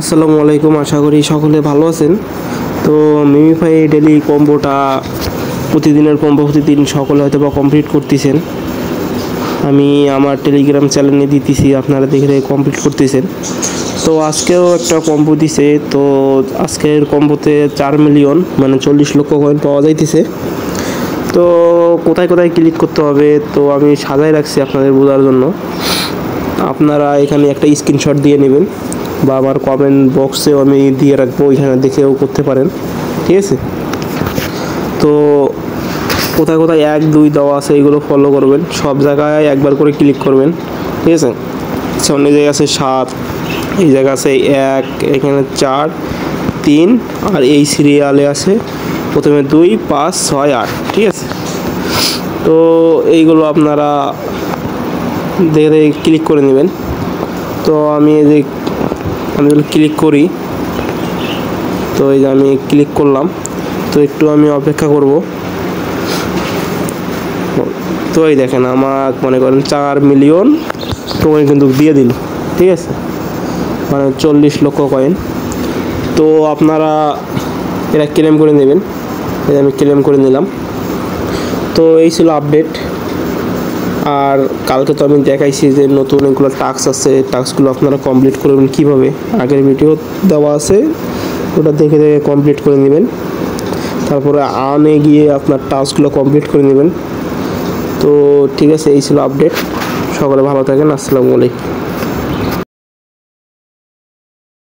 আসসালামু আলাইকুম, আশা করি সকলে ভালো আছেন। তো মিমিফাই ডেলি কম্বোটা প্রতিদিনের কম্বো প্রতিদিন সকলে হয়তো বা কমপ্লিট করতেছেন। আমি আমার টেলিগ্রাম চ্যানেলে দিতেছি, আপনারা দেখে দেখে কমপ্লিট করতেছেন। তো আজকেও একটা কম্বো দিছে। তো আজকের কম্বোতে 4 মিলিয়ন মানে 40 লক্ষ কয়েন পাওয়া যাইতেছে। তো কোথায় কোথায় ক্লিক করতে হবে তো আমি সাজায় রাখছি আপনাদের বোঝার জন্য। আপনারা এখানে একটা স্ক্রিনশট দিয়ে নেবেন বা আমার কমেন্ট বক্সেও আমি দিয়ে রাখবো, এখানে দেখেও করতে পারেন, ঠিক আছে। তো কোথায় কোথায় 1 2 দেওয়া আছে এগুলো ফলো করবেন, সব জায়গায় একবার করে ক্লিক করবেন, ঠিক আছে। সামনে জায়গা আছে 7, এই জায়গা আছে 1, এখানে 4 3 আর এই সিরিয়ালে আছে প্রথমে 2 5 6 8, ঠিক আছে। তো এইগুলো আপনারা দেখে ক্লিক করে নেবেন। তো আমি যদি ক্লিক করি, তো এই যে আমি ক্লিক করলাম, তো একটু আমি অপেক্ষা করব। তো এই দেখেন আমার মনে করেন 4 মিলিয়ন টোকেন কিন্তু দিয়ে দিল, ঠিক আছে, মানে 40 লক্ষ কয়েন। তো আপনারা এটা ক্লেম করে নেবেন। এই আমি ক্লেম করে নিলাম। তো এই ছিল আপডেট। আর কালকে তো আমি দেখাইছি যে নতুন এগুলো টাস্ক আছে, টাস্কগুলো আপনারা কমপ্লিট করবেন কীভাবে, আগের ভিডিও দেওয়া আছে, ওটা দেখে দেখে কমপ্লিট করে নেবেন। তারপরে আনে গিয়ে আপনার টাস্কগুলো কমপ্লিট করে নেবেন। তো ঠিক আছে, এই ছিল আপডেট। সকলে ভালো থাকেন। আসসালামু আলাইকুম।